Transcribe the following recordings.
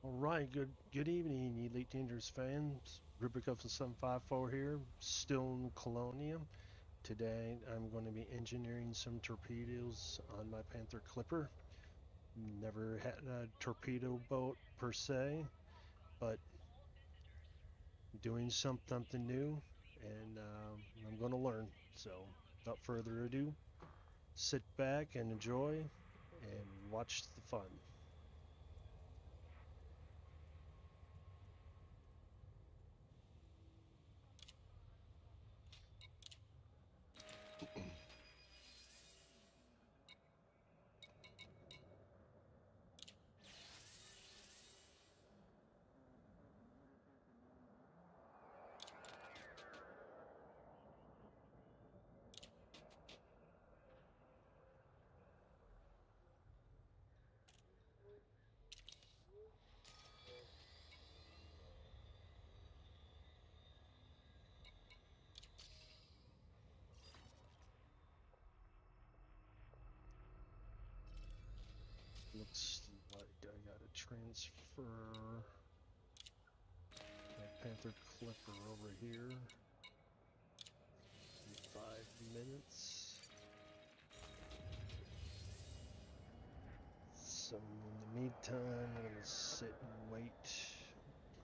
Alright, good evening, Elite Dangerous fans. Rubric of 754 here, still in Colonia. Today I'm going to be engineering some torpedoes on my Panther Clipper. Never had a torpedo boat per se, but doing something new, and I'm going to learn. So, without further ado, sit back and enjoy and watch the fun. Looks like I gotta transfer my Panther Clipper over here in 5 minutes. So in the meantime, I'm gonna sit and wait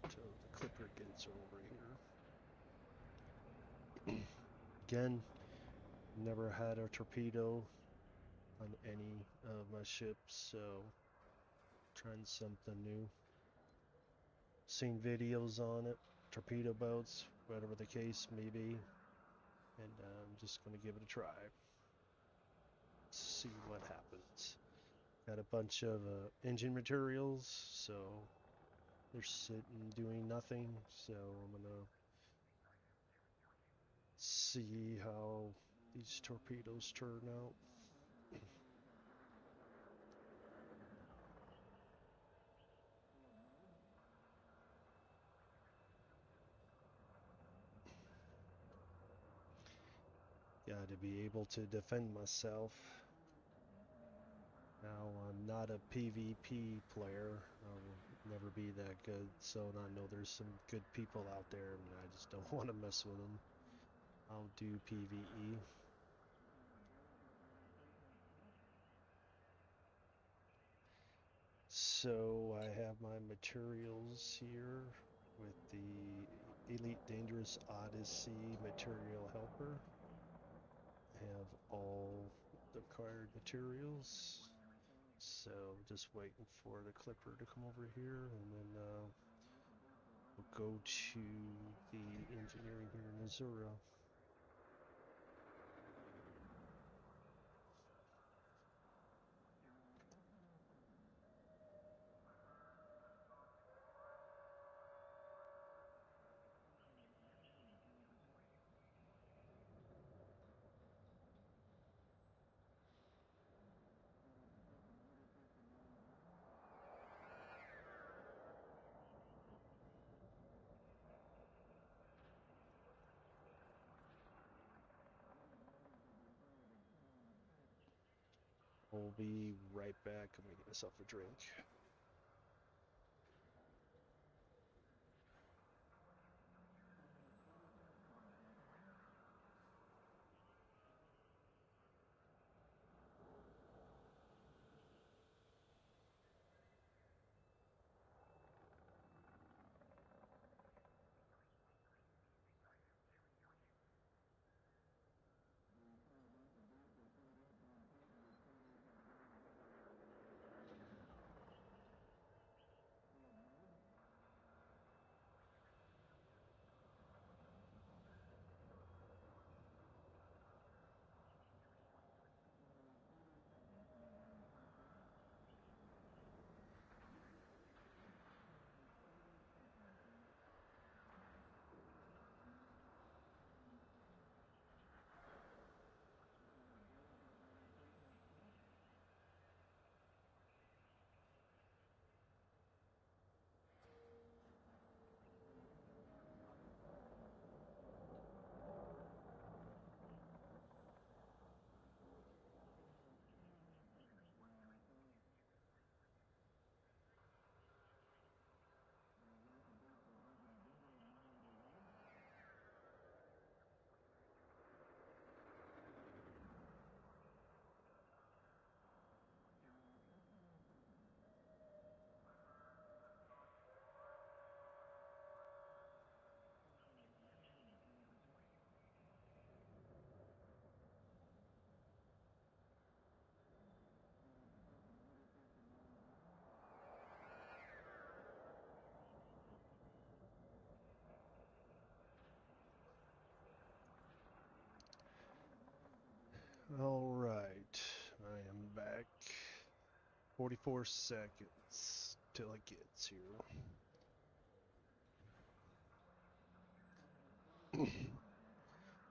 until the Clipper gets over here. Again, never had a torpedo on any of my ships, so trying something new. Seen videos on it, torpedo boats, whatever the case may be, and I'm just gonna give it a try. See what happens. Got a bunch of engine materials, so they're sitting doing nothing, so I'm gonna see how these torpedoes turn out. Got to be able to defend myself. Now, I'm not a PvP player. I'll never be that good, so I know there's some good people out there, and I just don't want to mess with them. I'll do PvE. So I have my materials here with the Elite Dangerous Odyssey Material Helper. I have all the required materials. So just waiting for the Clipper to come over here, and then we'll go to the engineering here in Missouri. We'll be right back. I'm gonna get myself a drink. All right, I am back. 44 seconds till it gets here.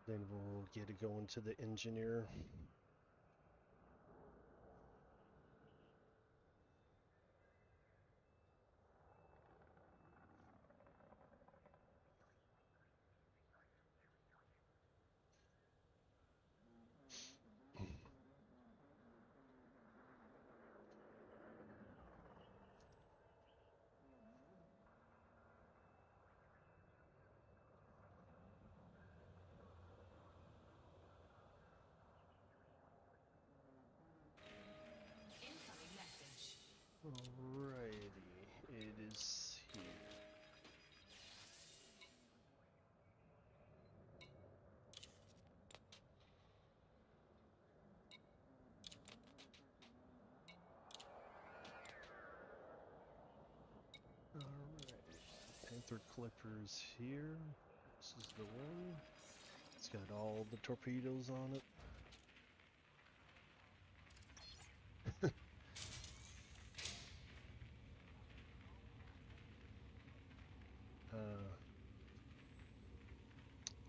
Then we'll get it going to the engineer. Alrighty, it is here. Alright, Panther Clipper is here. This is the one. It's got all the torpedoes on it.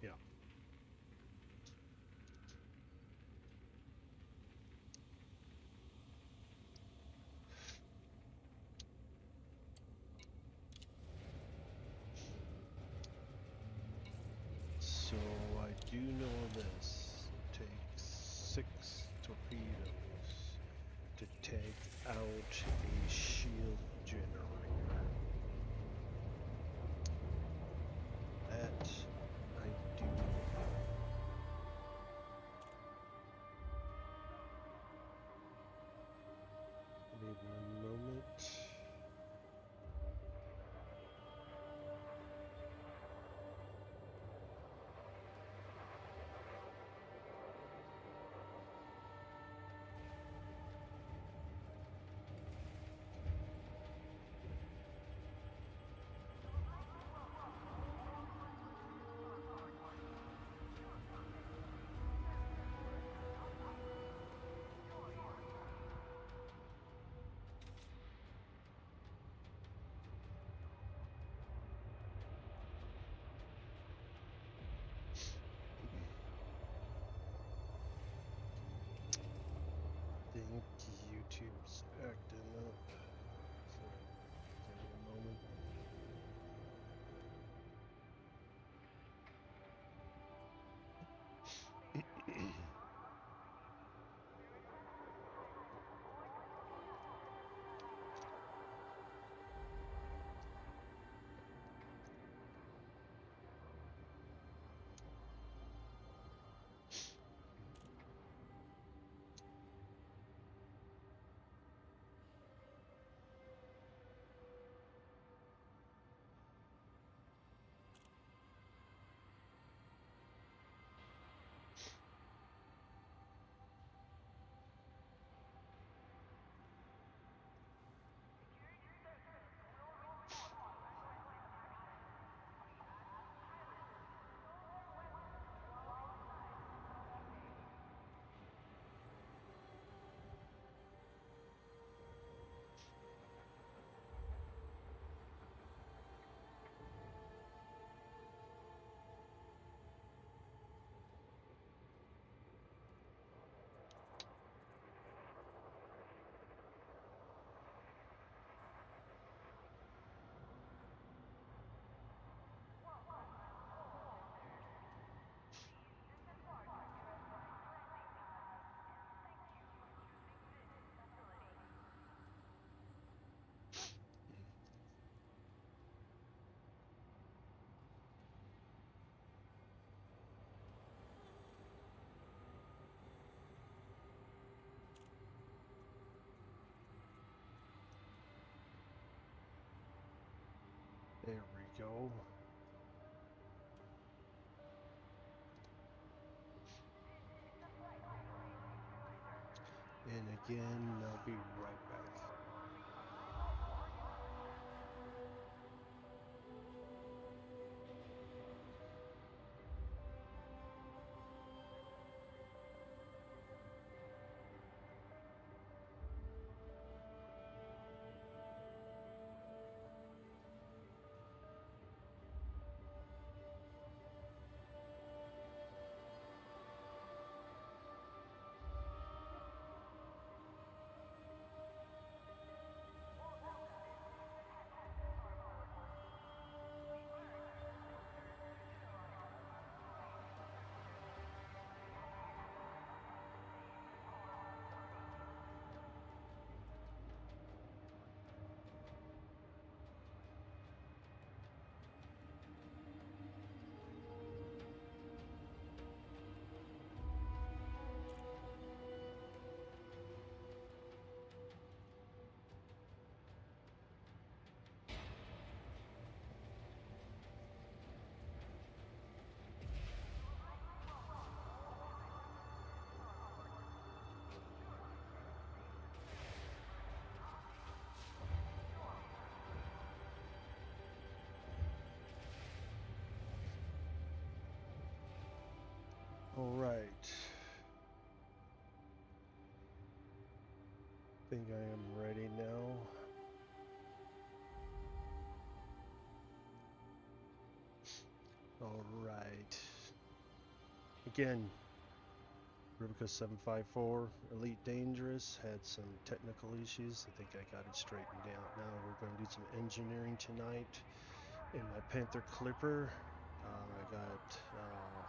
Yeah. So I do know this. It takes 6 torpedoes to take out a shield generator. That I do know. Give me 1 moment. I think YouTube's acting up. So give me a moment. There we go. And again, I'll be right back. All right. Think I am ready now. All right. Again, Rubica 754, Elite Dangerous, had some technical issues. I think I got it straightened out now. We're going to do some engineering tonight in my Panther Clipper. I got a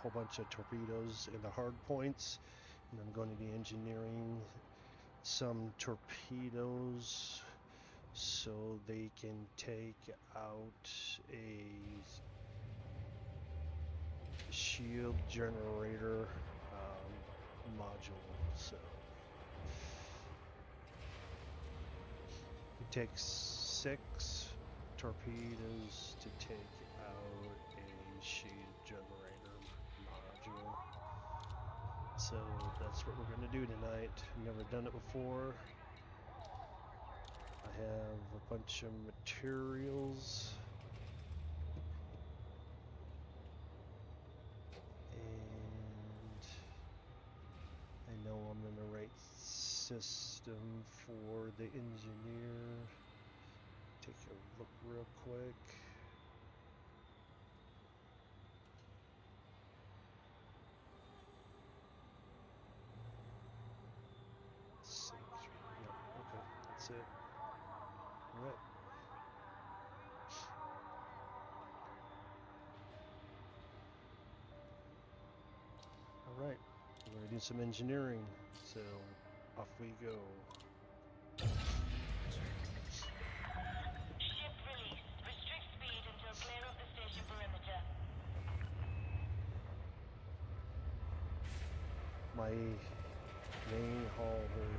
whole bunch of torpedoes in the hard points, and I'm going to be engineering some torpedoes so they can take out a shield generator module. So it takes 6 torpedoes to take out a shield generator module. So that's what we're going to do tonight. Never done it before. I have a bunch of materials. And I know I'm in the right system for the engineer. Take a look real quick. Yep, okay, that's it. All right. All right, we're gonna do some engineering, so off we go. Ship released. Restrict speed until clear of the station perimeter. My main hauler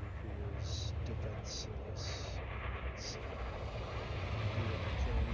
is defenseless. So do what I can.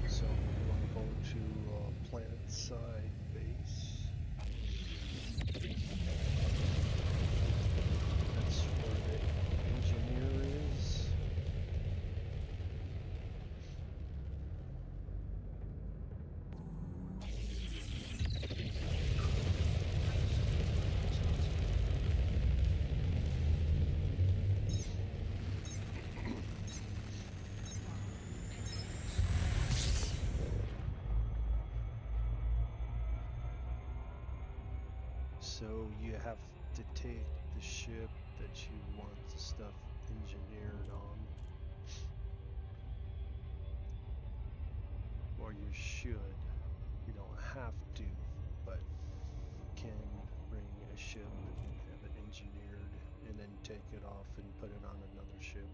So we want to go to planet side base. That's where the engineer is. So you have to take the ship that you want the stuff engineered on, or you should. You don't have to, but you can bring a ship and have it engineered and then take it off and put it on another ship.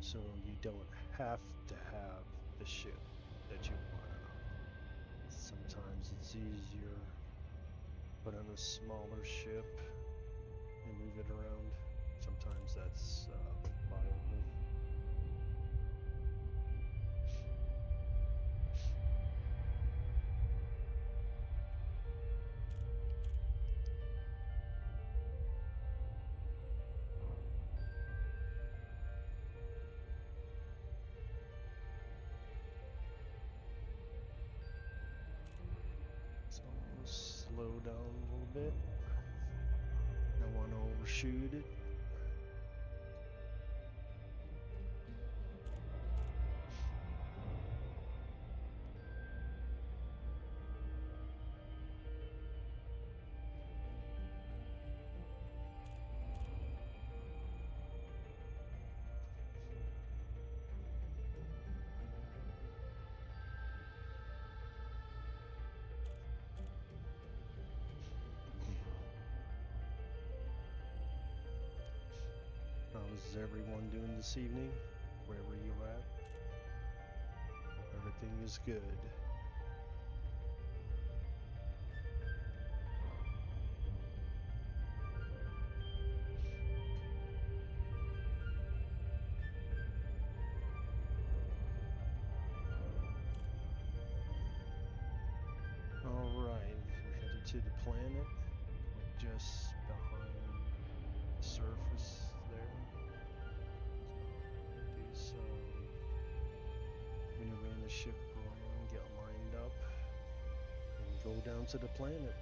So you don't have to have the ship that you want it on. Sometimes it's easier put on a smaller ship and move it around. Sometimes that's viable. So we'll slow down a little bit. Don't want to overshoot it. How's everyone doing this evening? Wherever you at? Everything is good. Alright, we're headed to the planet. We're just behind the surface there. Do some maneuvering the ship around, get lined up, and go down to the planet.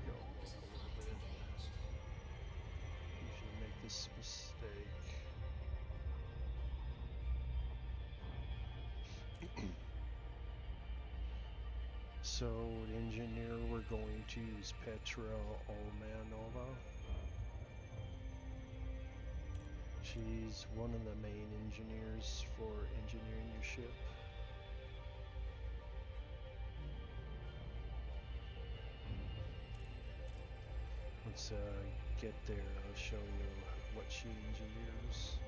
Go up a little bit. Usually make this mistake. So, the engineer we're going to is Petra Olmanova. She's one of the main engineers for engineering your ship. Let's get there. I'll show you what she engineers.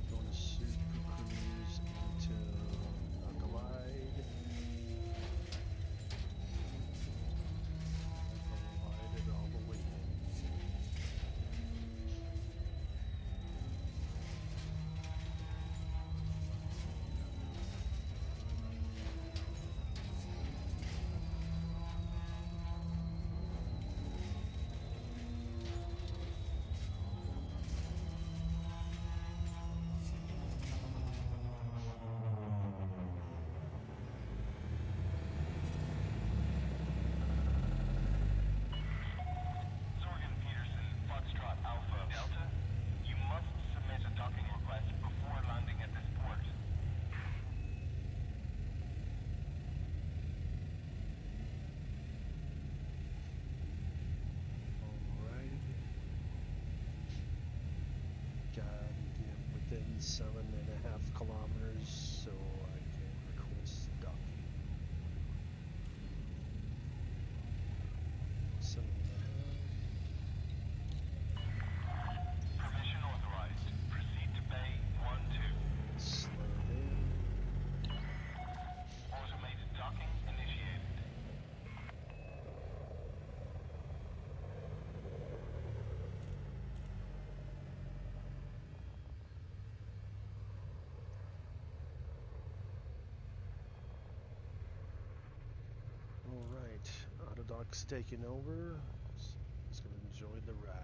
Going to super cruise into a glide. Glide it all the way in. Zorgan Peterson, Foxtrot Alpha Delta. You must submit a docking request before landing at this port. Alright. Gotta get within 7.5 kilometers so I can request docking. 7.5. Permission authorized. Proceed to Bay 1-2. Slow down. Automated docking initiated. Alright, Autodoc's taking over. Just gonna enjoy the ride.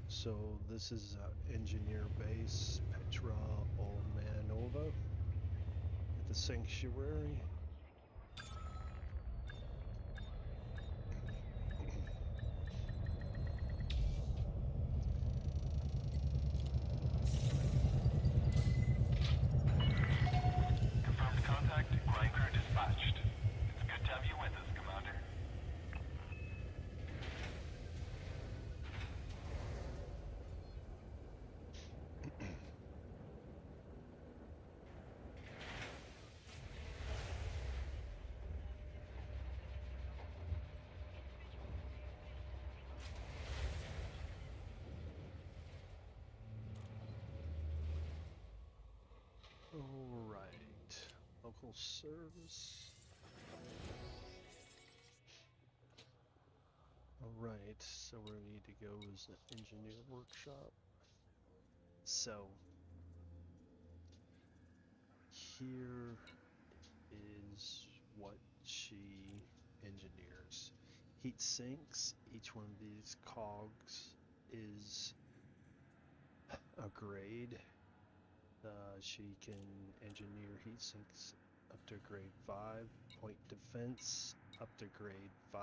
So this is engineer base Petra Olmanova at the sanctuary. Confirmed contact. Ground crew dispatched. It's good to have you with us, Commander. full service. Alright, so where we need to go is the engineer workshop. So, here is what she engineers. Heat sinks, each one of these cogs is a grade. She can engineer heat sinks up to grade 5, point defense up to grade 5,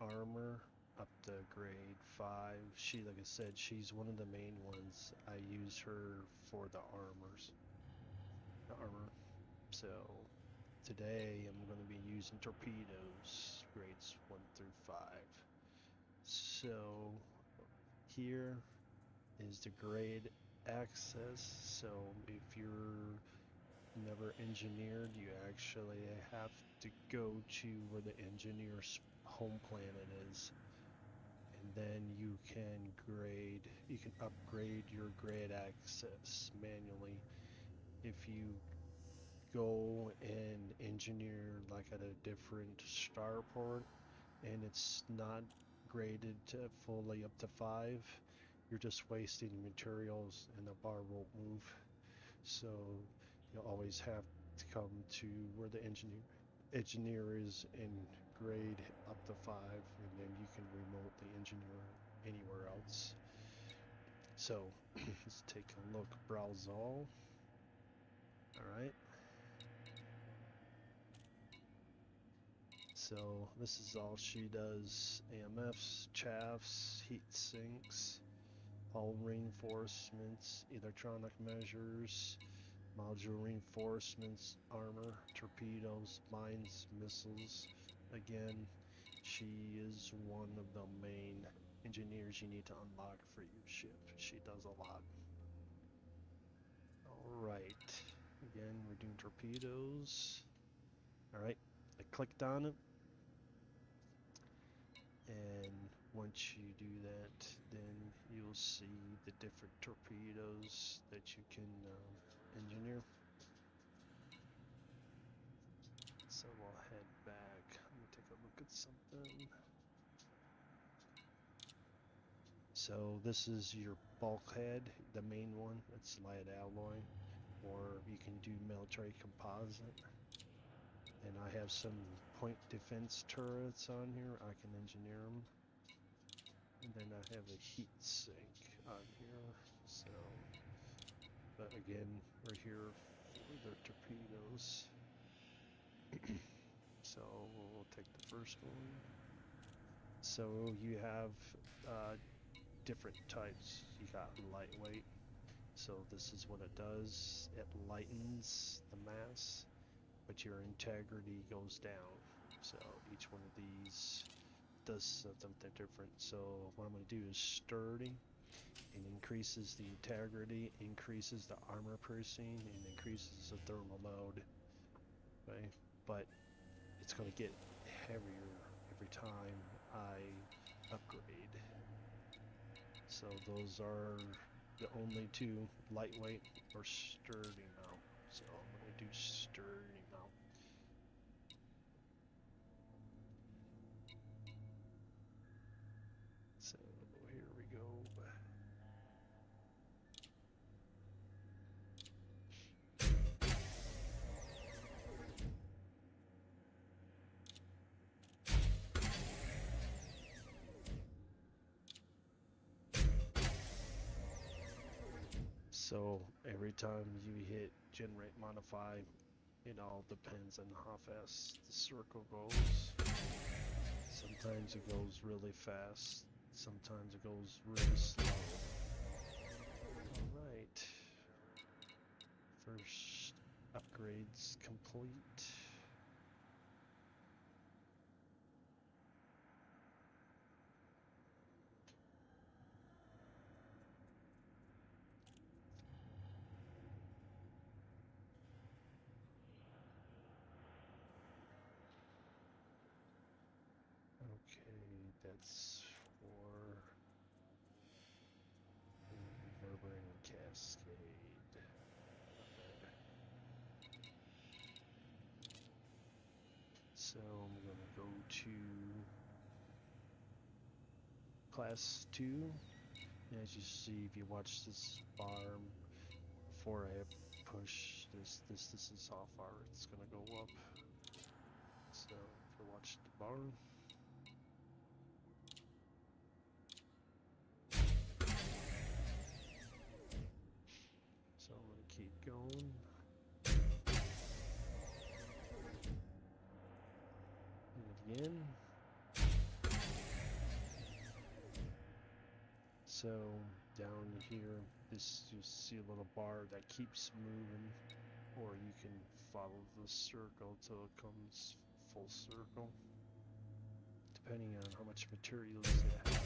armor up to grade 5. She, like I said, she's one of the main ones. I use her for the armor. So today I'm going to be using torpedoes, grades 1 through 5. So here is the grade access. So if you're never engineered, you actually have to go to where the engineer's home planet is, and then you can upgrade your grade access manually. If you go and engineer like at a different starport and it's not graded to fully up to 5, you're just wasting materials and the bar won't move. So you always have to come to where the engineer is and grade up to 5, and then you can remotely engineer anywhere else. So let's take a look. Browse all. Alright. So this is all she does: AMFs, chaffs, heat sinks, hull reinforcements, electronic measures, module reinforcements, armor, torpedoes, mines, missiles. Again, she is one of the main engineers you need to unlock for your ship. She does a lot. Alright, again, we're doing torpedoes. Alright, I clicked on it, and once you do that, then you'll see the different torpedoes that you can engineer. So we'll head back. Let me take a look at something. So this is your bulkhead, the main one. It's light alloy, or you can do military composite. And I have some point defense turrets on here. I can engineer them. And then I have a heat sink on here. So, but again, we're here for the torpedoes. So we'll take the first one. So you have different types. You got lightweight. So this is what it does. It lightens the mass, but your integrity goes down. So each one of these does something different. So what I'm going to do is sturdy. It increases the integrity, increases the armor piercing, and increases the thermal load. Okay, but it's going to get heavier every time I upgrade. So those are the only two: lightweight or sturdy mount. So I'm going to do sturdy mount. So here we go. So every time you hit generate modify, it all depends on how fast the circle goes. Sometimes it goes really fast, sometimes it goes really slow. Alright, first upgrades complete. Okay, that's for reverberating cascade. Not bad. So I'm going to go to class 2. As you see, if you watch this bar before I push this is how far it's going to go up. So if you watch the bar, so I'm going to keep going. And again. So down here, this you see a little bar that keeps moving, or you can follow the circle till it comes full circle, depending on how much materials you have.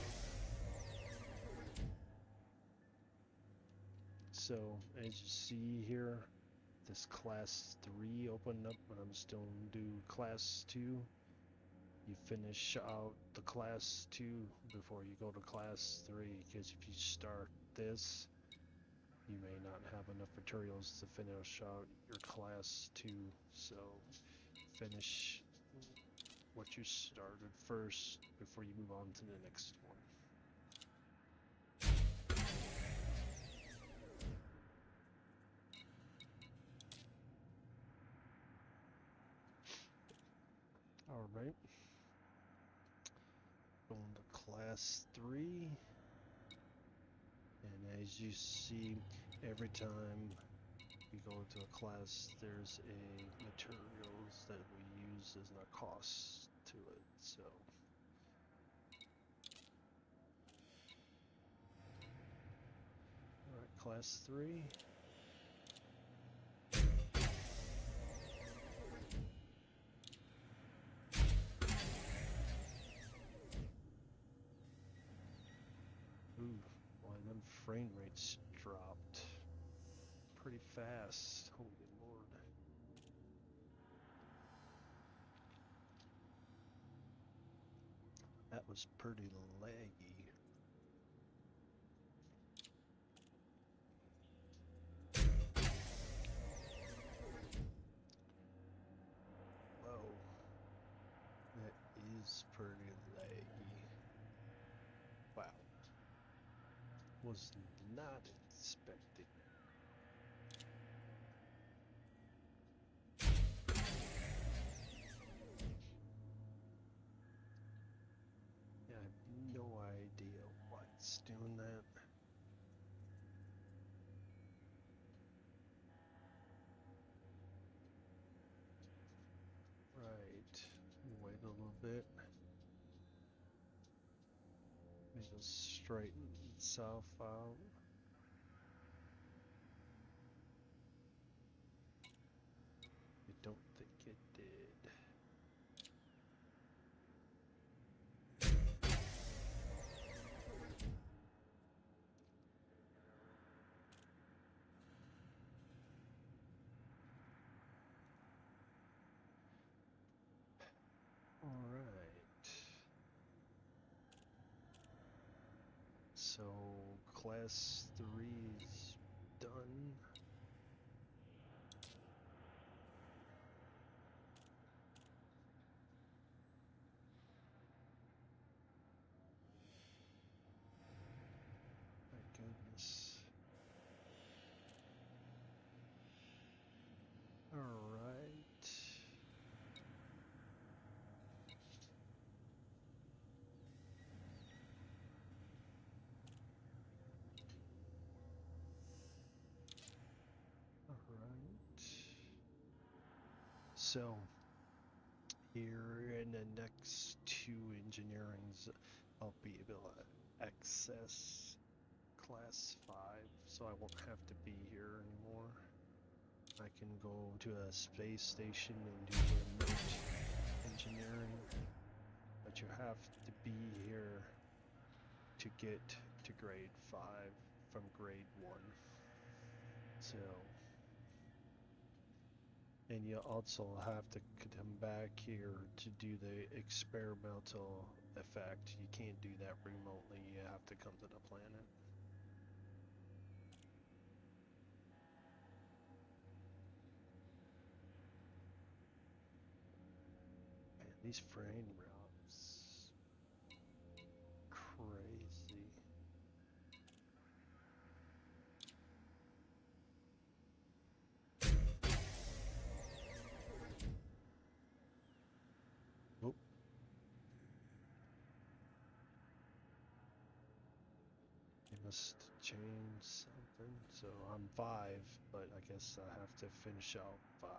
So as you see here, this class 3 opened up, but I'm still do class 2. You finish out the class 2 before you go to class 3, because if you start this, you may not have enough materials to finish out your class 2. So finish what you started first before you move on to the next one. Alright. Going to class 3. And as you see, every time we go to a class, there's a materials that we use as a cost to it. So alright, class 3. Ooh, boy, them frame rates dropped pretty fast. Holy Lord. That was pretty laggy. Whoa. That is pretty laggy. Wow. Was not expecting that. Yeah, I have no idea what's doing that. Right. Wait a little bit. Maybe it'll straighten itself out. I don't think it did. Alright. So, class 3 is done. My goodness. Alright. Alright. So, here in the next 2 engineerings, I'll be able to access class 5, so I won't have to be here anymore. I can go to a space station and do remote engineering, but you have to be here to get to grade 5 from grade 1. So, and you also have to come back here to do the experimental effect. You can't do that remotely, you have to come to the planet. These frame routes, crazy. Oop. They must change something. So I'm 5, but I guess I have to finish out 5.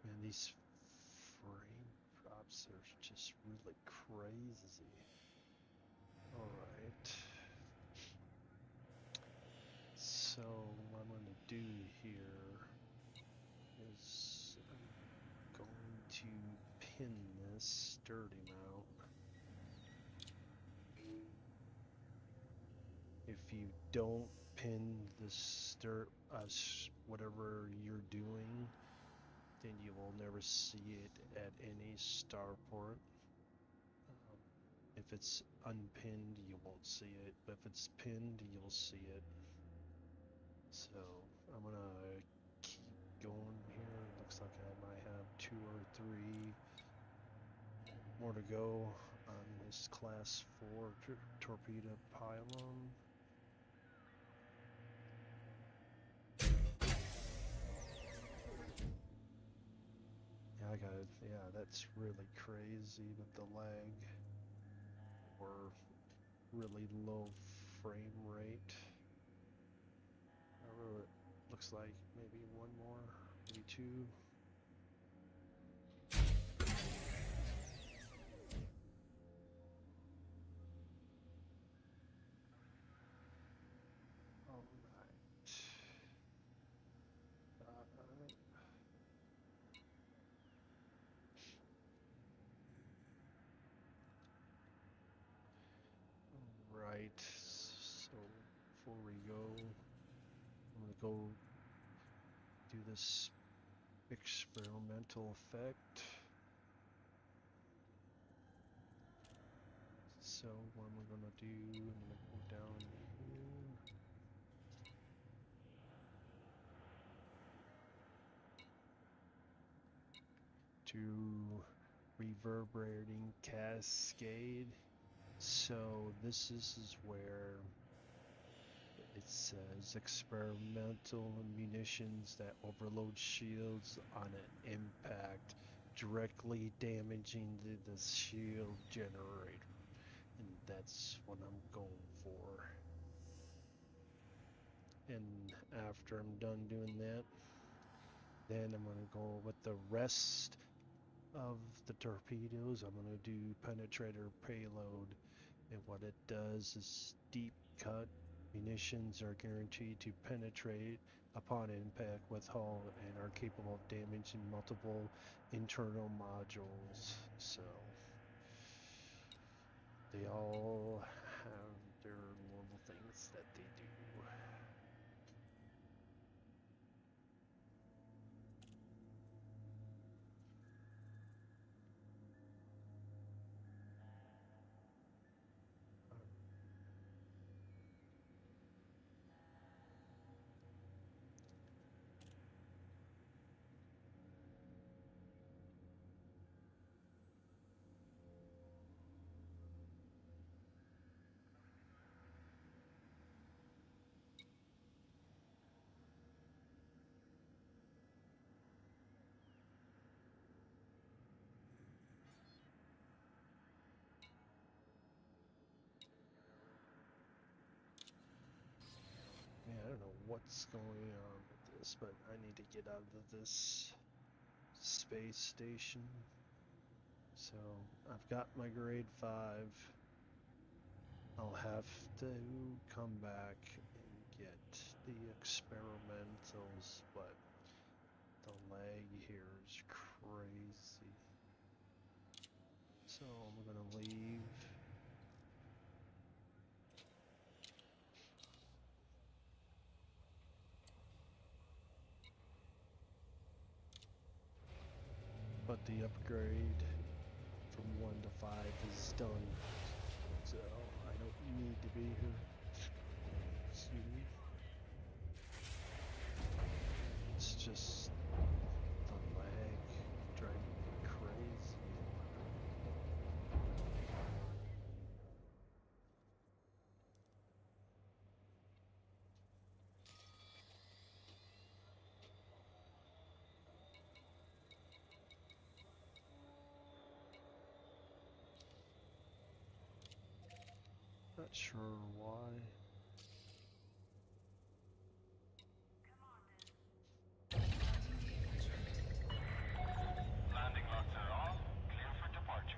Man, these frame drops are just really crazy. Alright. So what I'm going to do here is I'm going to pin this sturdy mount. If you don't pin the whatever you're doing, then you will never see it at any starport. If it's unpinned, you won't see it, but if it's pinned, you'll see it. So I'm gonna keep going here. Looks like I might have 2 or 3 more to go on this class 4 torpedo pylon. Yeah, that's really crazy with the lag or really low frame rate. It looks like maybe 1 more, maybe 2. All right. Right. So before we go, I'm gonna go do this experimental effect. So what am I gonna do? I'm gonna go down here. To reverberating cascade. So this is where it says experimental munitions that overload shields on an impact, directly damaging the shield generator. And that's what I'm going for. And after I'm done doing that, then I'm going to go with the rest of the torpedoes. I'm going to do penetrator payload, and what it does is deep cut munitions are guaranteed to penetrate upon impact with hull and are capable of damaging multiple internal modules. So they all have their little things that they do. Man, I don't know what's going on with this, but I need to get out of this space station. So I've got my grade 5. I'll have to come back and get the experimentals, but the lag here is crazy. So I'm gonna leave. But the upgrade 1 to 5 is done. So I don't need to be here. Excuse me. It's just the lag driving me crazy. Not sure why. Landing lots are off. Clear for departure.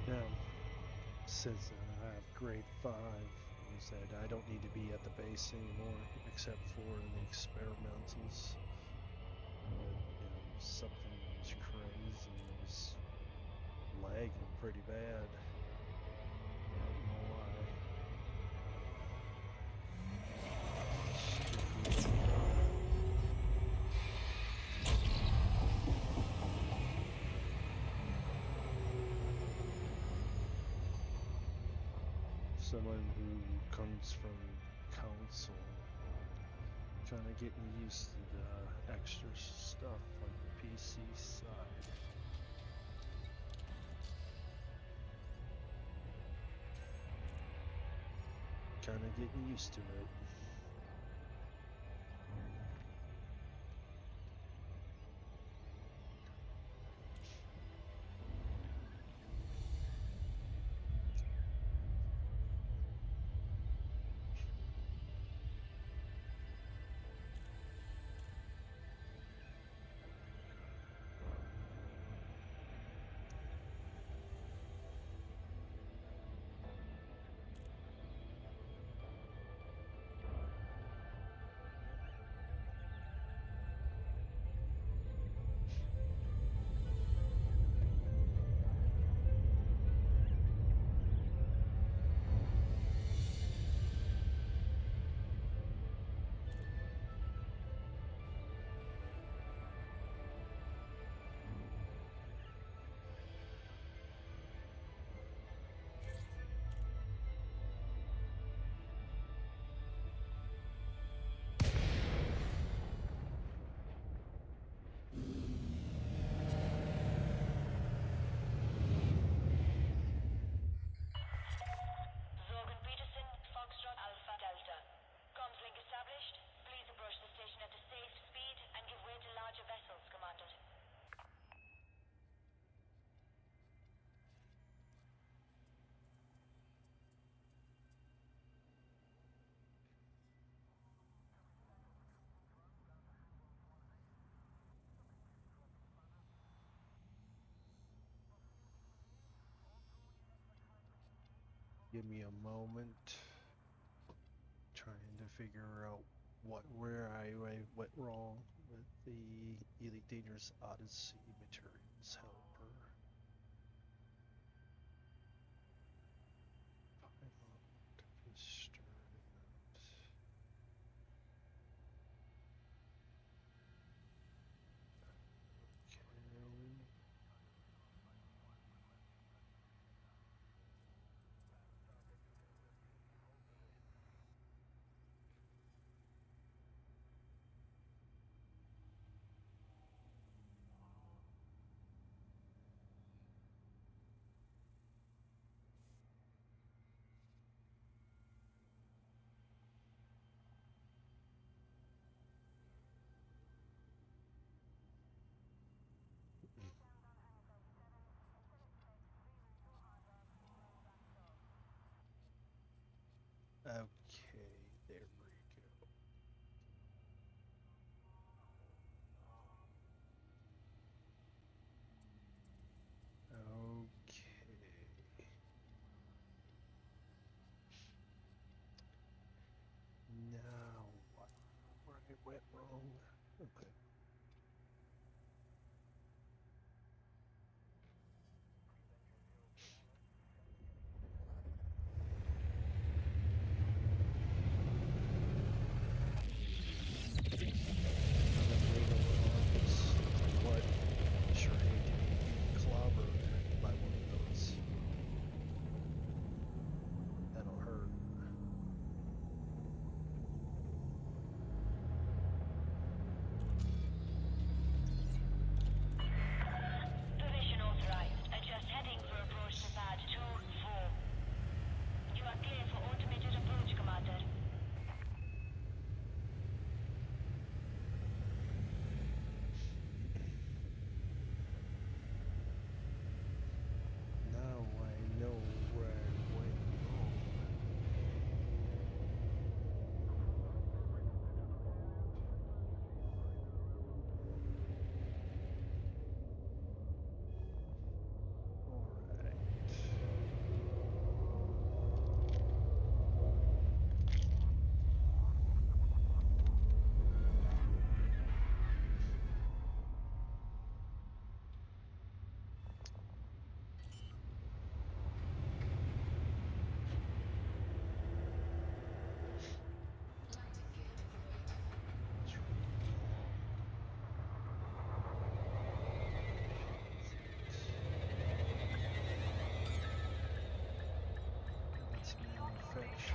Now, says I have grade 5. He said I don't need to be at the base anymore except for the experimentals. Something's crazy. It was lagging pretty bad. I don't know why. Someone who comes from council, kind of getting used to the extra stuff on the PC side. Kind of getting used to it. Give me a moment. Trying to figure out where I went wrong with the Elite Dangerous Odyssey Materials Helper. Okay, there we go. Okay. Now what? Where I went wrong? Okay. What? Sure hate to be clobbered by one of those. That'll hurt. Position authorized. Adjust heading for approach to pad 2-4. You are clear for automated approach, Commander. Now I know where I went wrong. Alright. That's manufactured.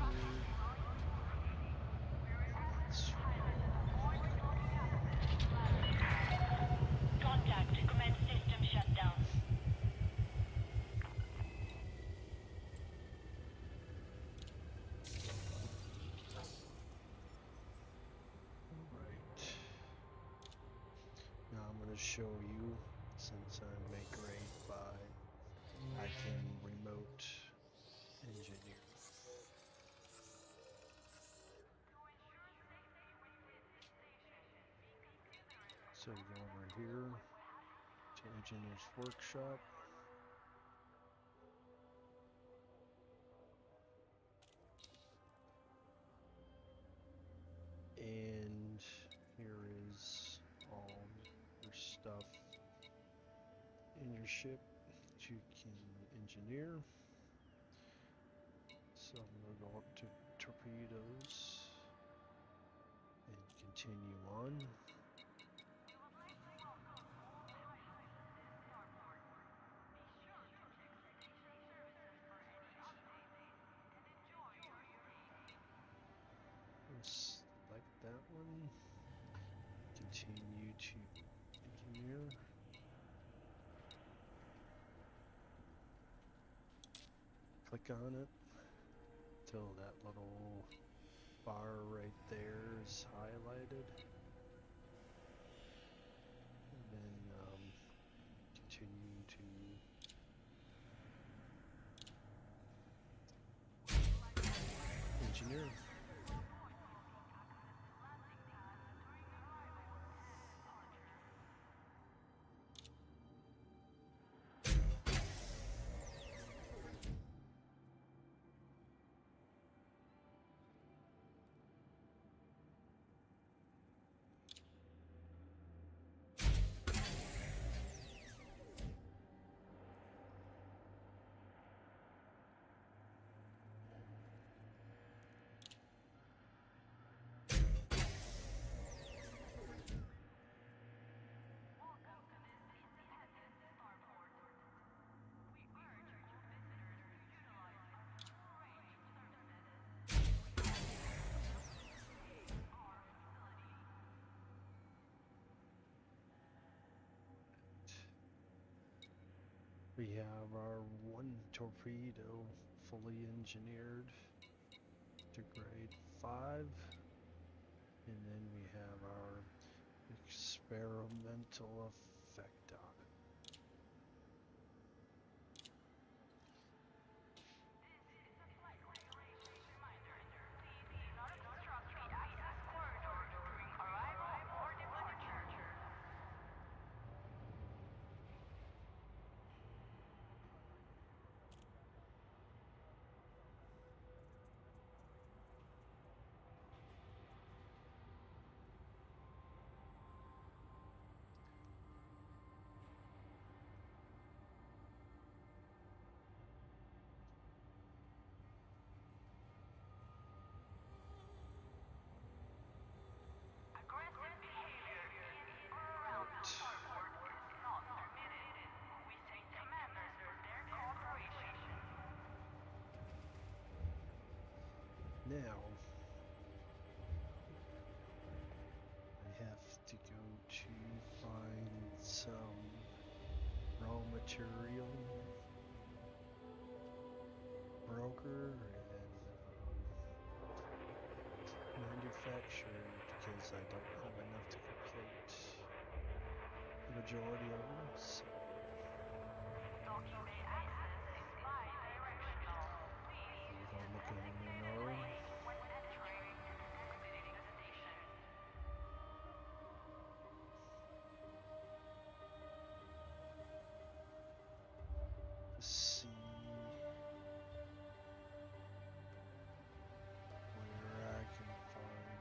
And that's Contact. Commence system shutdown. right. Now I'm going to show you, since I make grade 5, I can remote engineer. So you go over here to Engineer's Workshop. And here is all your stuff in your ship that you can engineer. So I'm going to go up to torpedoes and continue on. Select that one. Continue to engineer. Click on it till that little bar right there is highlighted. And then continue to engineer. We have our one torpedo fully engineered to grade 5, and then we have our experimental effect on it. because I don't have enough to complete the majority of them. So keep on looking in there. See where I can find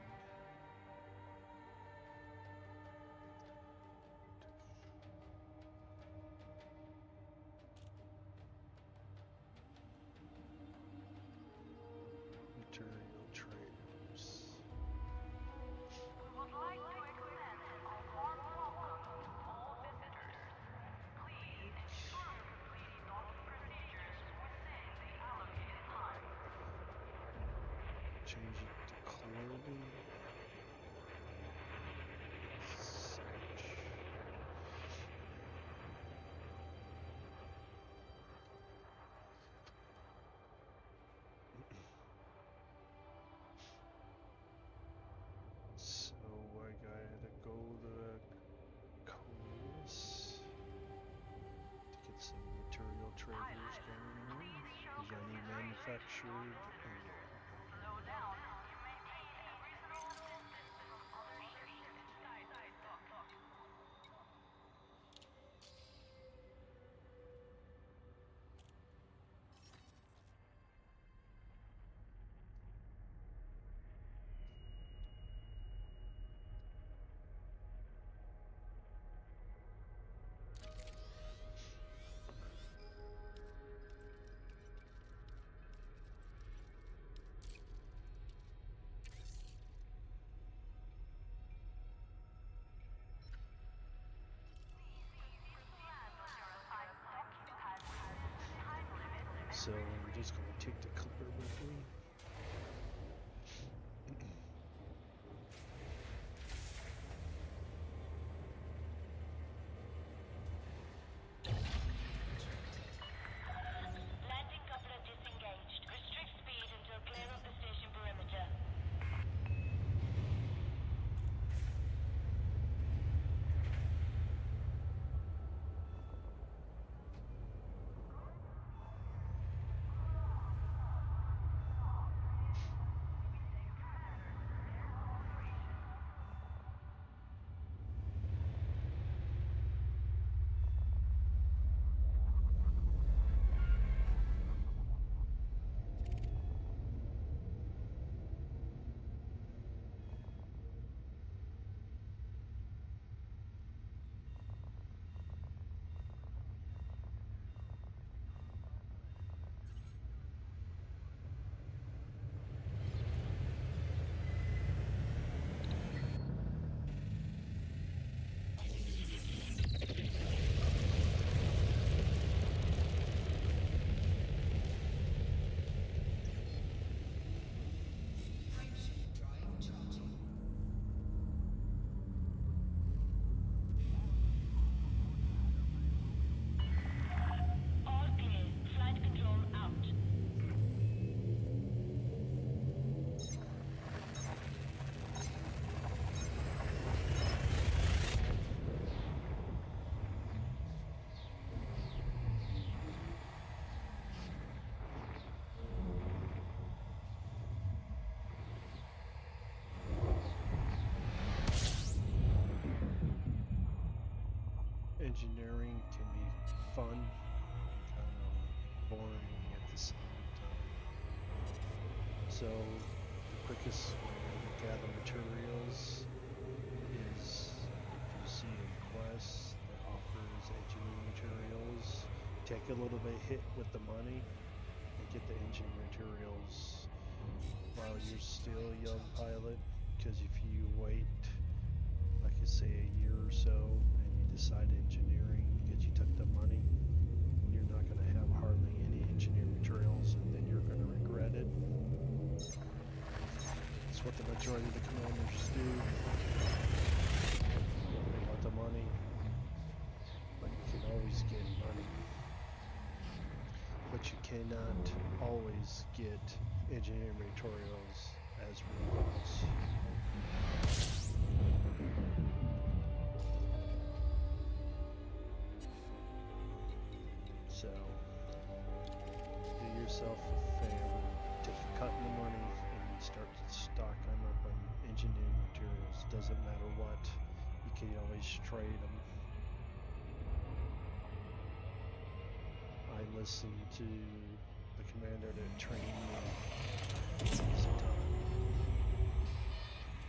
material trailers. We would like to extend a warm welcome to all visitors. Please ensure you complete docking procedures within the allocated time. Change it to clothing. Search. So I gotta go to Colonia to get some material trailers going there. Because I need manufactured and Slow down. You maintain a reasonable distance from other ships inside dock. so I'm just gonna take the clipper with me. Landing coupler disengaged. Restrict speed until clear of the station perimeter. All clear. Flight control out. Engineering can be fun and kind of boring at the same time. So the quickest way to gather materials is if you see a quest that offers engineering materials, take a little bit hit with the money and get the engineering materials while you're still a young pilot. Because if you wait, like I say, a year or so and you decide engineering because you took the money, you're not going to have hardly any engineering materials and then you're going to regret it. That's what the majority of the commanders do. They want the money, but you can always get money. But you cannot always get engineering materials as rewards. can always trade them. I listen to the commander that trained me most of the time.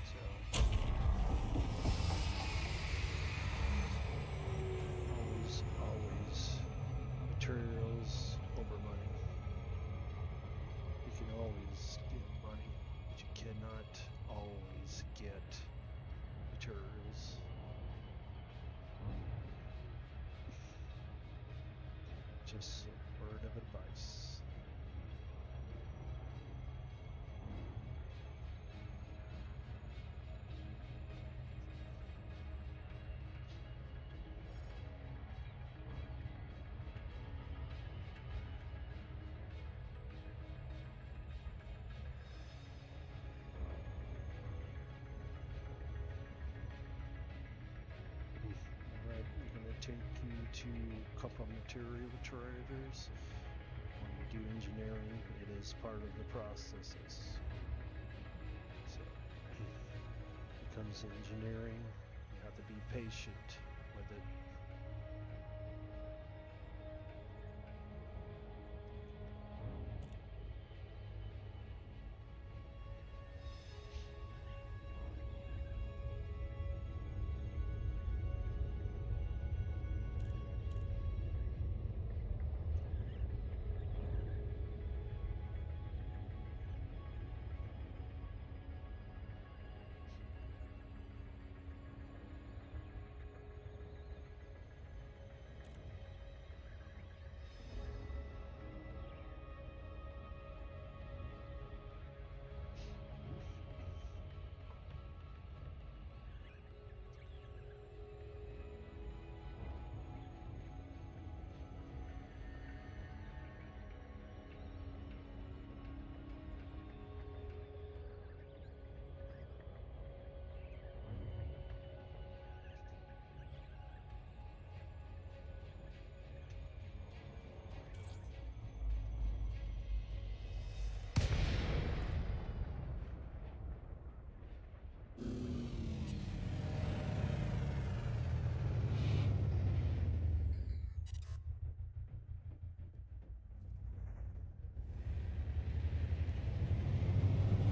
So always materials over money. You can always get money, but you cannot always get materials. Just a word of advice. Alright, we're going to take you to a couple of material traders. When you do engineering, it is part of the processes. So, when it comes to engineering, you have to be patient with it.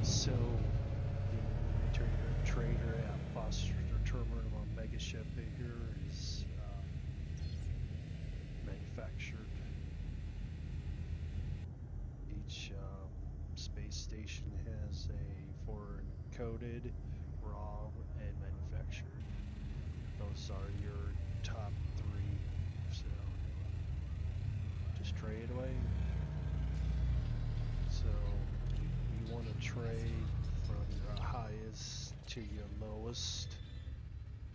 So, the material trader at Foster Terminal on Megaship here is manufactured. Each space station has a foreign coded, raw, and manufactured. Those are your top three. So, just trade away. So, you want to trade from your highest to your lowest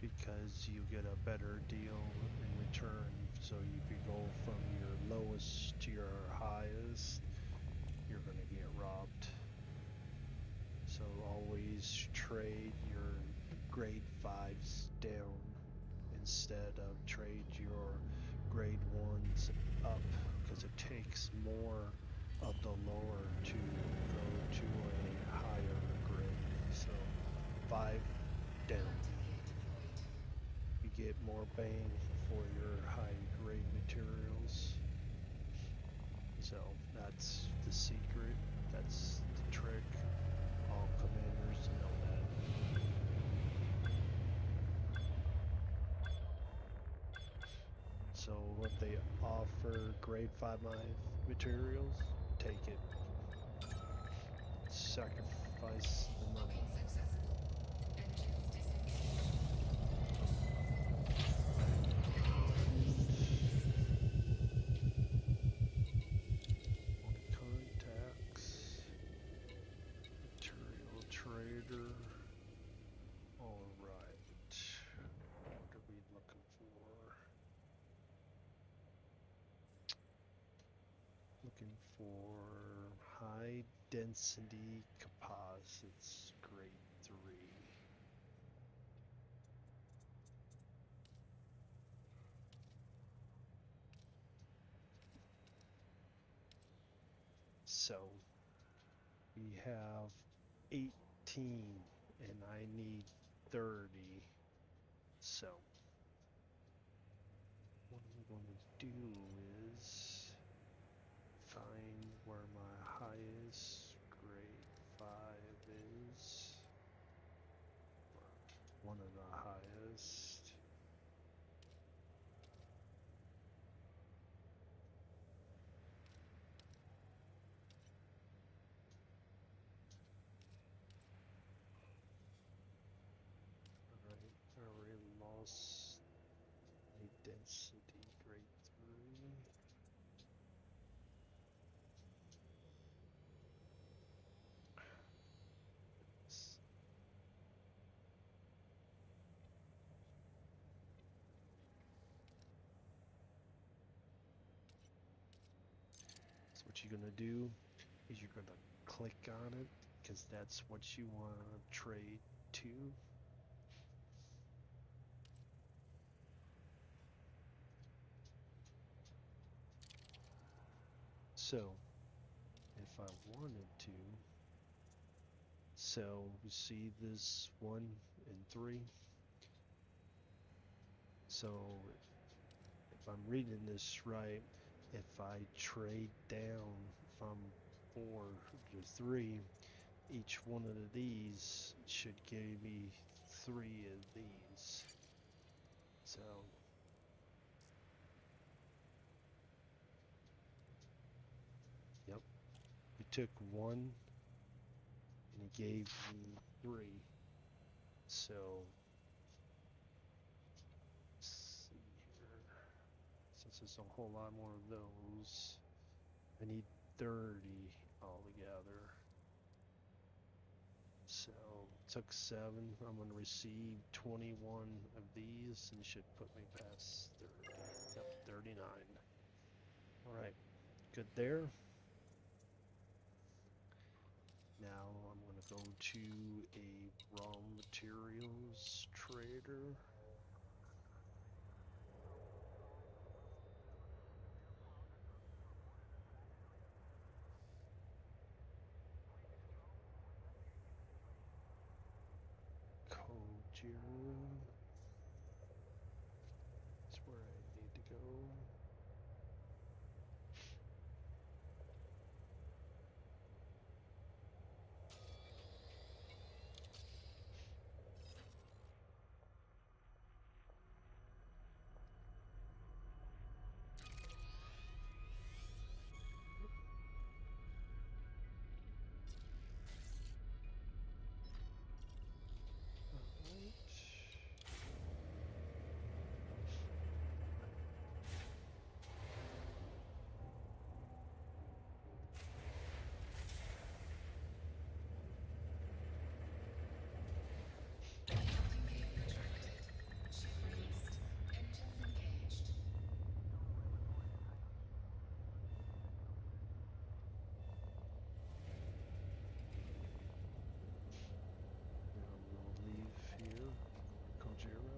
because you get a better deal in return. So if you go from your lowest to your highest, you're going to get robbed. So always trade your grade 5s down instead of trade your grade 1s up, because it takes more of the lower to go to a higher grade. So 5 down. You get more bang for your high grade materials. So that's the secret, that's the trick. All commanders know that. So if they offer grade 5 materials, take it. Sacrifice the money. Contacts. Material trader. Alright. What are we looking for? Looking for high density composites grade 3. So we have 18 and I need 30. So what I'm going to do is find where my highest grade 5 is, or one of the highest. Alright, I already lost a density grade 3. So what you're gonna do is you're gonna click on it because that's what you want to trade to. So if I wanted to, so you see this 1 and 3. So if I'm reading this right, if I trade down from 4 to 3, each one of these should give me 3 of these. So yep, he took 1 and he gave me 3. So let's see here. Since there's a whole lot more of those, I need 30 altogether. So took 7. I'm going to receive 21 of these and should put me past 30. Yep, 39. All right, good there. Now I'm going to go to a raw materials trader. Colonia. That's where I need to go. Alright. Now I'm going to leave here, Kojiro.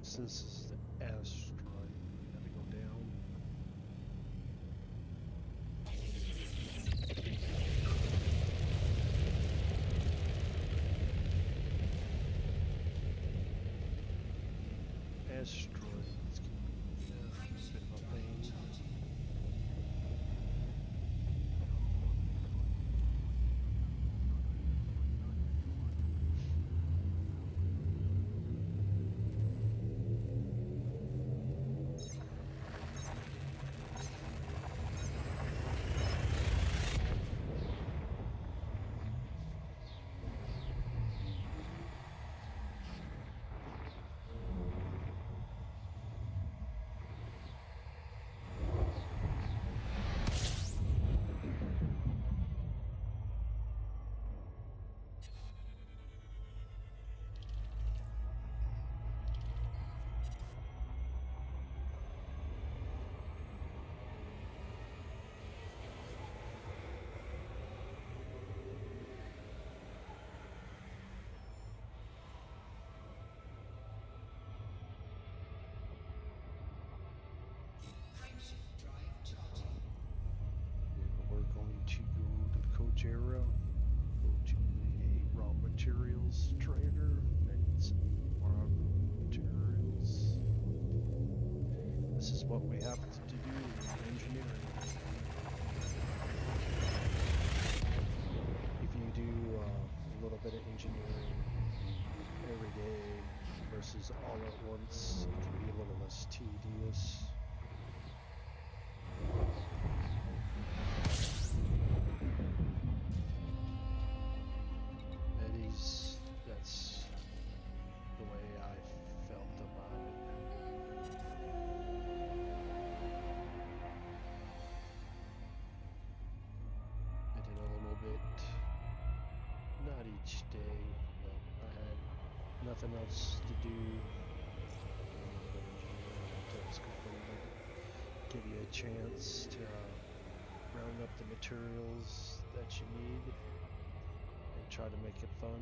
Since it's the asteroid, we gotta go down. Asteroids can be a bit of a pain. what we have to do in engineering. If you do a little bit of engineering every day versus all at once, it can be a little less tedious. That's the way I felt about it. I did a little bit, not each day, but I had nothing else to do. A little bit of engineering until it's completed. Give you a chance to round up the materials that you need and try to make it fun,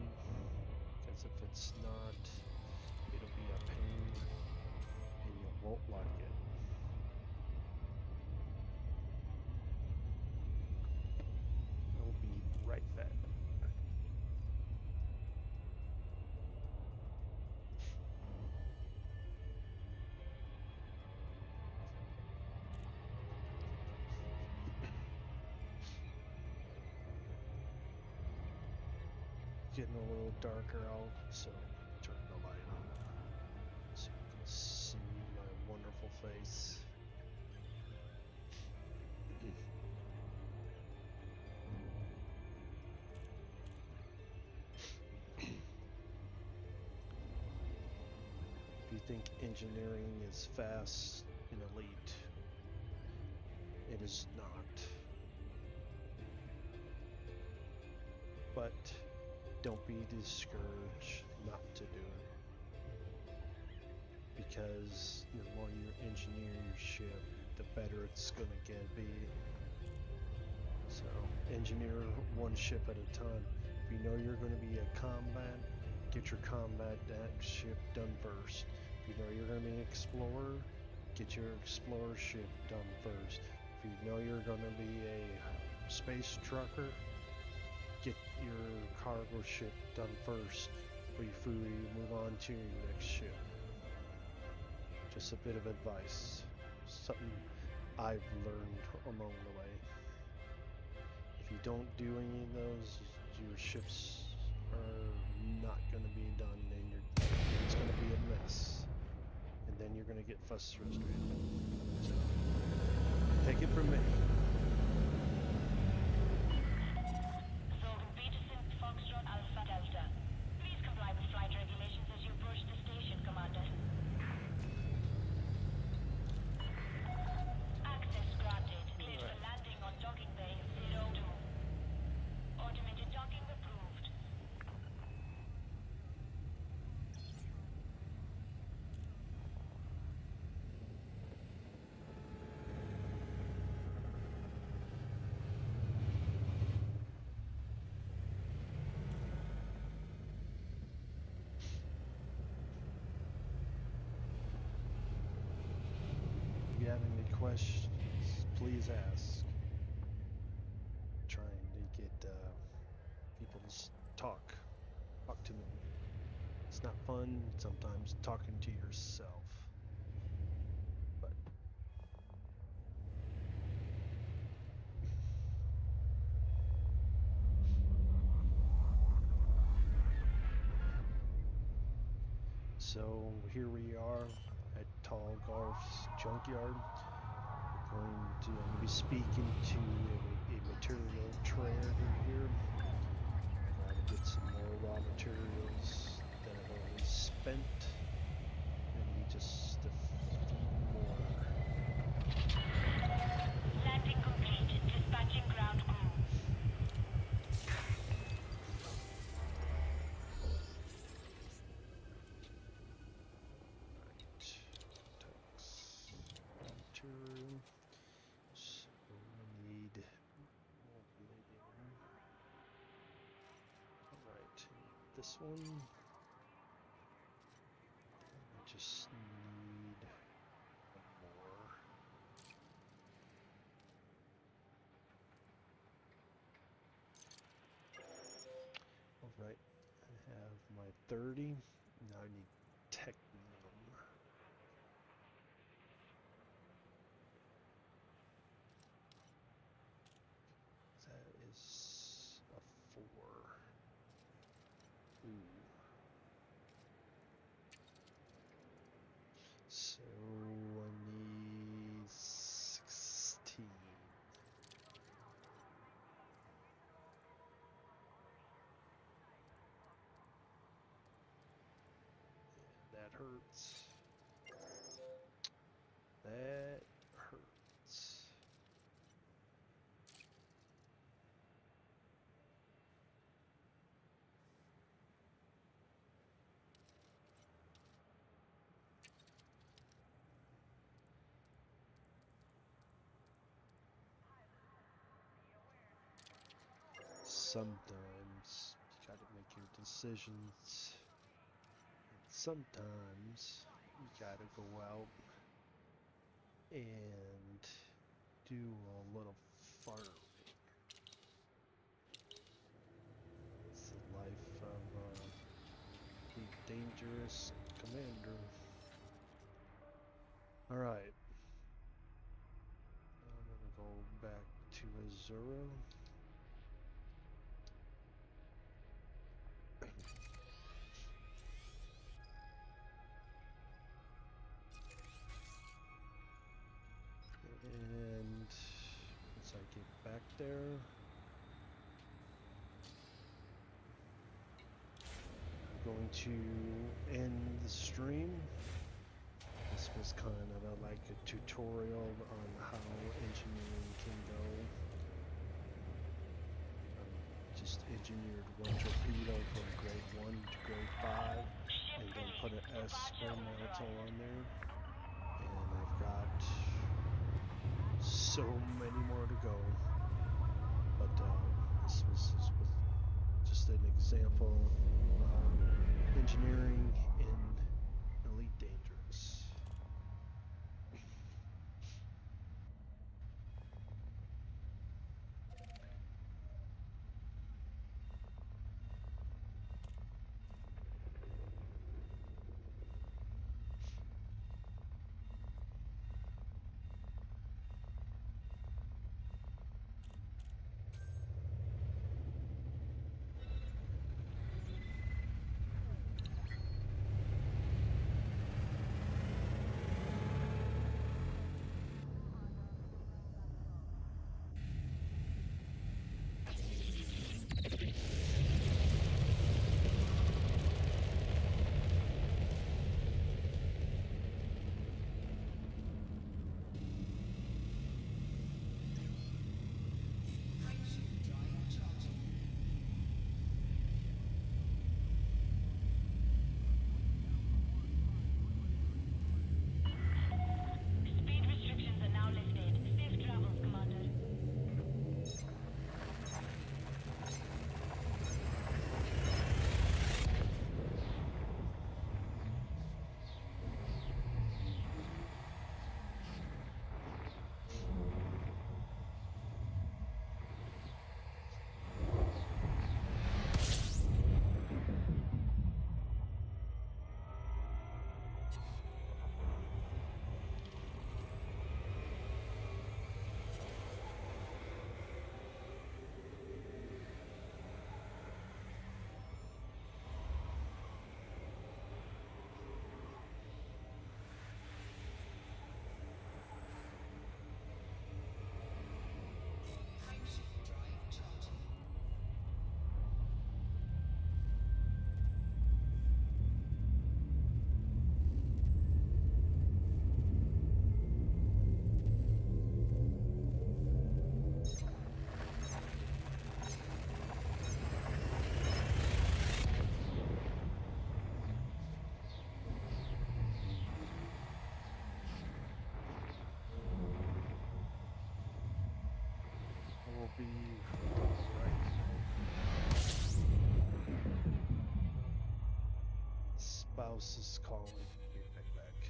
because if it's not, it'll be a pain and you won't like it. I'll be right back. Getting a little darker out, so turn the light on so you can see my wonderful face. If you think engineering is fast and elite, it is not. But don't be discouraged not to do it, because the more you engineer your ship, the better it's gonna be. So engineer one ship at a time. If you know you're going to be a combat, get your combat ship done first. If you know you're going to be an explorer, get your explorer ship done first. If you know you're going to be a space trucker, get your cargo ship done first before you move on to your next ship. Just a bit of advice, something I've learned along the way. If you don't do any of those, your ships are not going to be done, and it's going to be a mess, and then you're going to get frustrated. So, take it from me. Slogan Peterson, Foxtrot Alpha Delta. Please comply with flight regulations as you approach the station, Commander. Access granted. Cleared for landing on docking bay 02. Automated docking approved. If you have any questions, please ask. Trying to get people to talk to me. It's not fun sometimes talking to yourself, but so here we are at Tall Golf's junkyard. I'm going to be speaking to a material trader here. I gotta get some more raw materials that I've already spent. I need just a few more. Landing complete. Dispatching ground crew. Right. Tanks. Raw material. So we need more vanadium. Alright, this one. I just need one more. Alright, I have my 30. Now I need technium. that hurts. That hurts. Sometimes you gotta make your decisions. Sometimes you gotta go out and do a little farming. It's the life of the dangerous commander. Alright. I'm gonna go back to Azura. And once I get back there, I'm going to end the stream. This was kind of like a tutorial on how engineering can go. Just engineered one torpedo from grade 1 to grade 5 and then put an S ornamental on there. And I've got so many more to go. But this was just an example of engineering in Elite Dangerous. Speed restrictions are now lifted. Safe travels, Commander. We'll be right back. Spouse is calling. Be right back.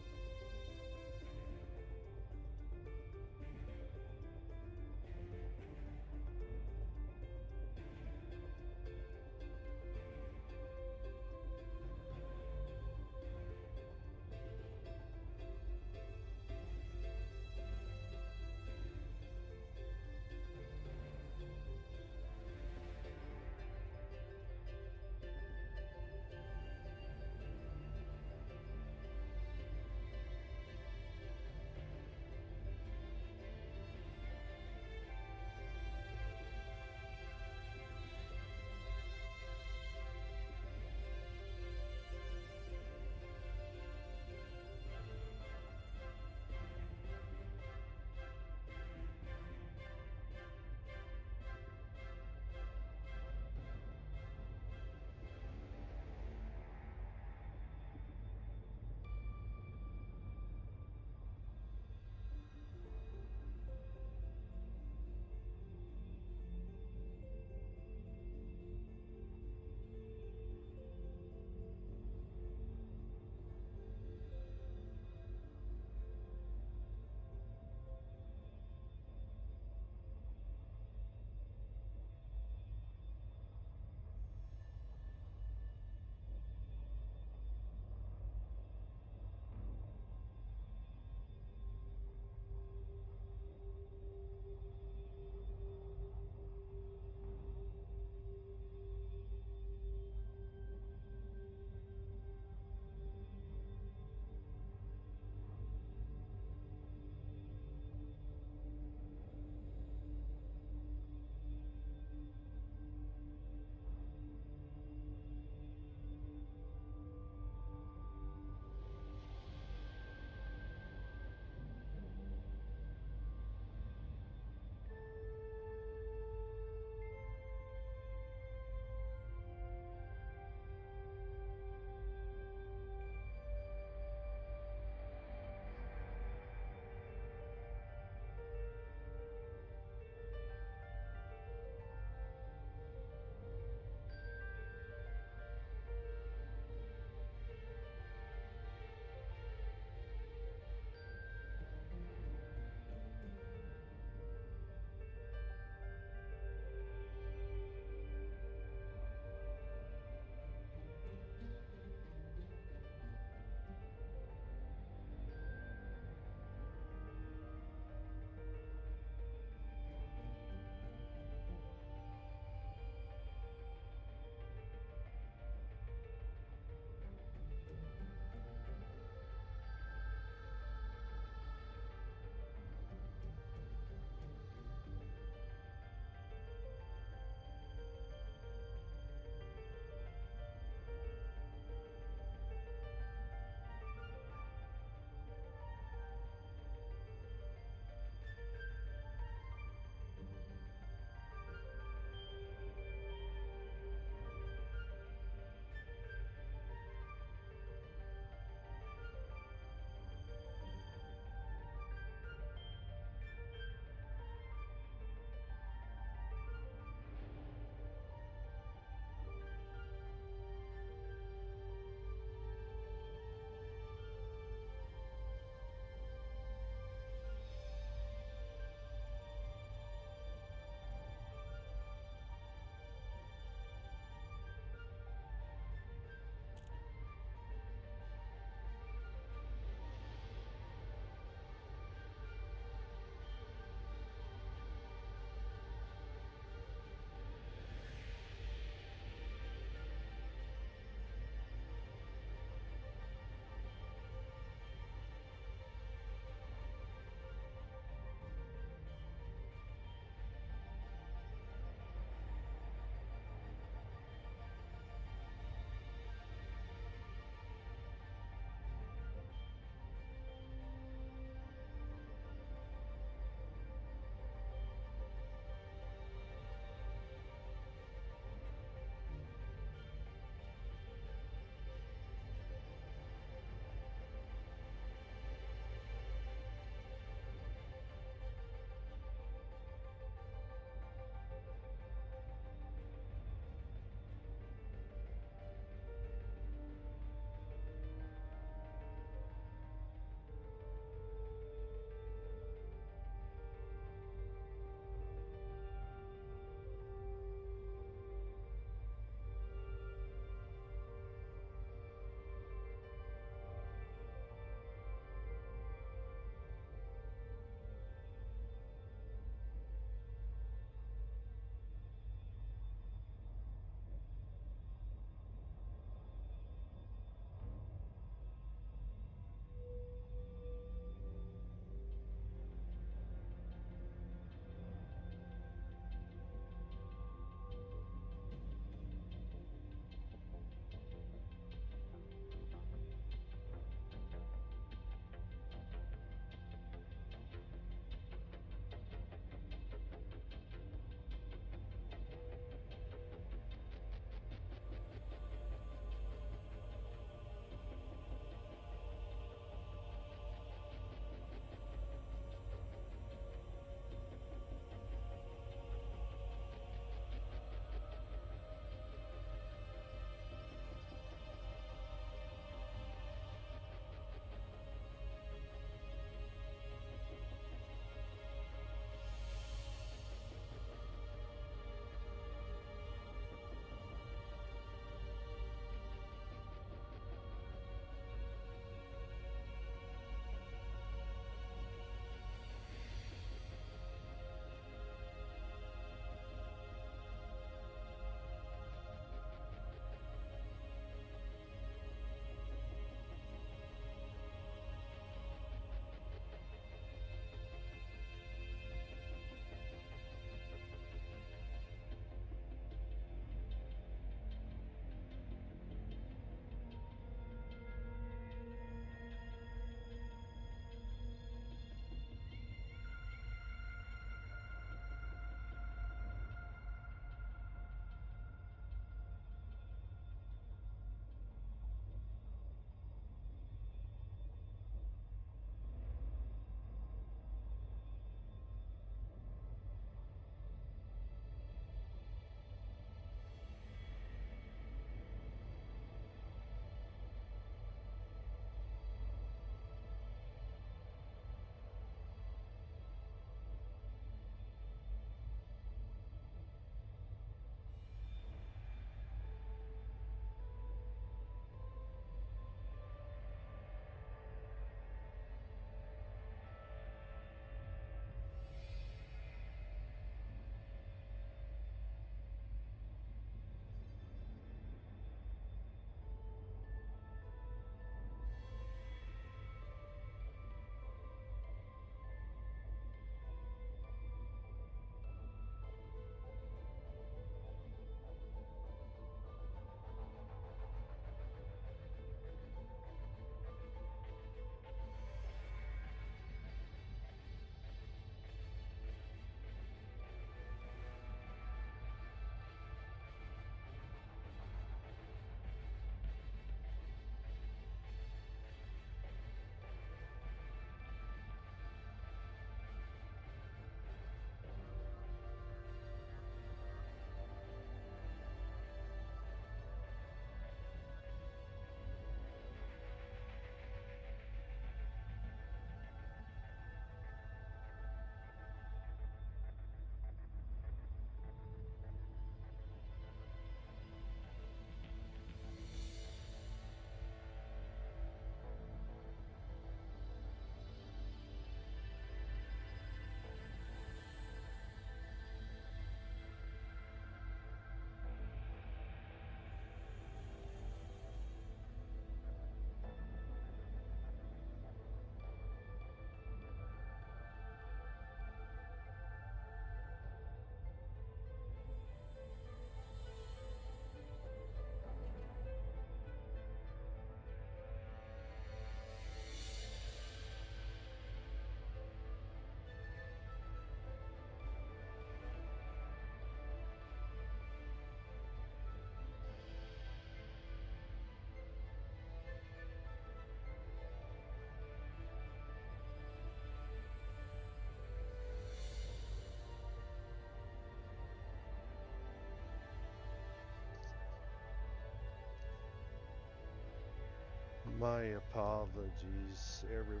My apologies, everyone.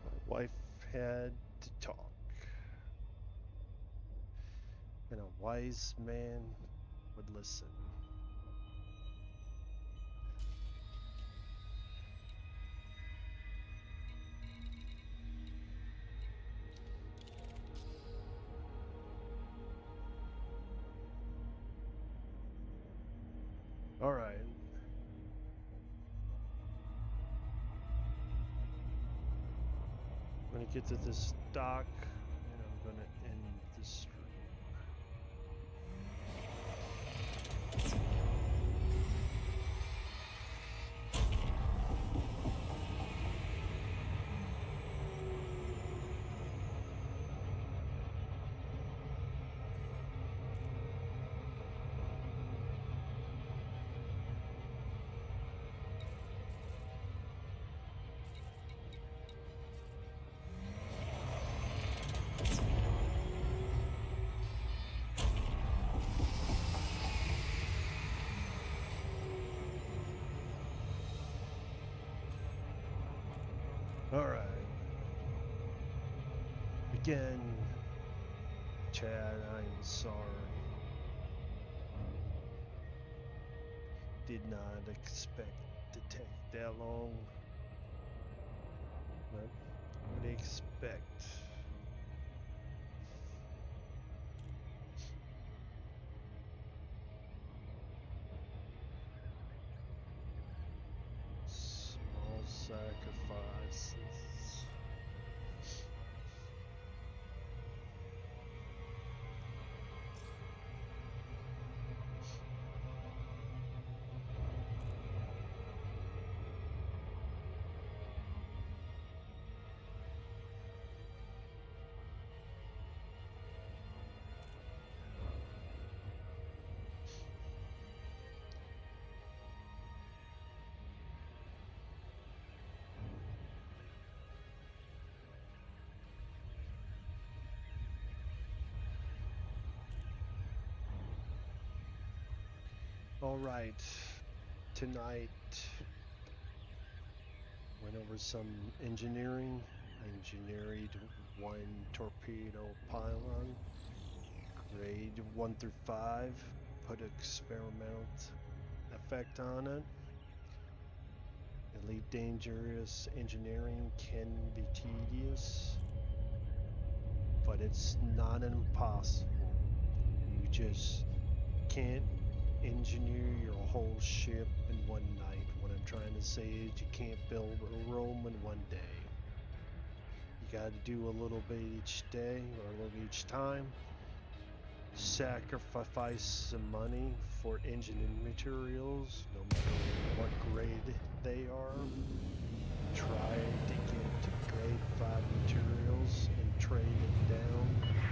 My wife had to talk, and a wise man would listen. All right. I'm going to get to this dock, and I'm going to end the stream. All right. Again, Chad, I'm sorry. Did not expect to take that long. But what do you expect? Small sacrifices. All right, tonight went over some engineering. I engineered one torpedo pylon, grade 1 through 5, put experimental effect on it. Elite dangerous engineering can be tedious, but it's not impossible. You just can't engineer your whole ship in one night. What I'm trying to say is you can't build a Rome in one day. You got to do a little bit each day or a little each time. Sacrifice some money for engineering materials, no matter what grade they are. Try to get grade 5 materials and trade it down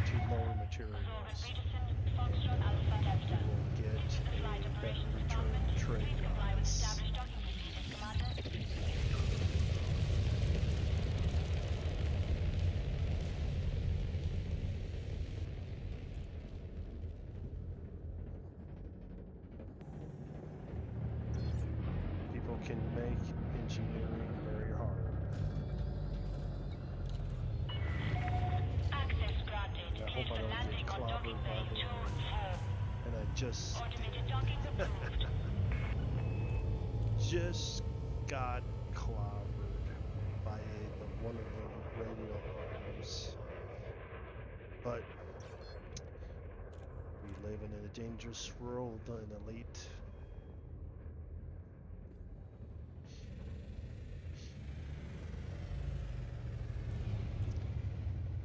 to lower materials. You will get a better return trade on this. People can make engineering very hard. Access granted. And I Please hope I for don't landing get on docking clobbered by bay the 2 end. 4. And I just Automated did. docking approved. Just got clobbered by one of the radio arms. But we live in a dangerous world, an elite.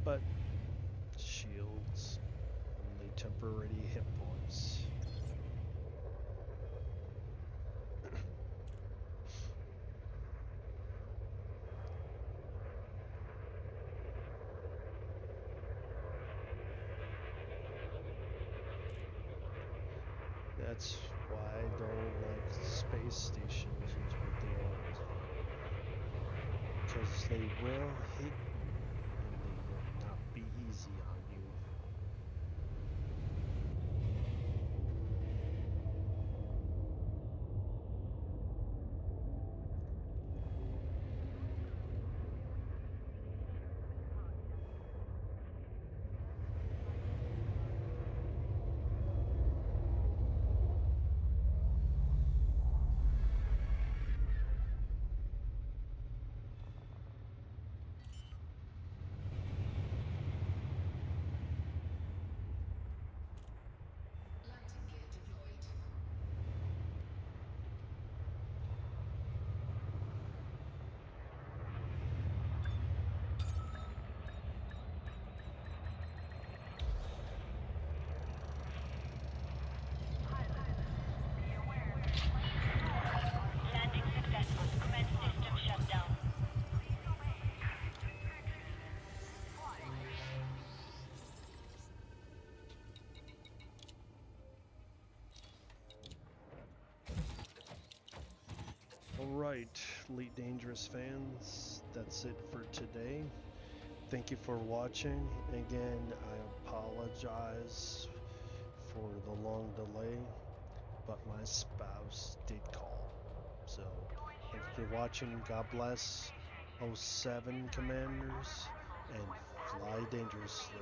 But shields, only temporary hit points. That's why I don't like space stations with the old. Because they will hit you and they will not be easy on you. Landing gear deployed. Landing successful. Commence system shutdown. Alright, Elite Dangerous fans, that's it for today. Thank you for watching. Again, I apologize for the long delay, but my spouse did call. So, thank you for watching. God bless. 07 Commanders, and fly dangerously.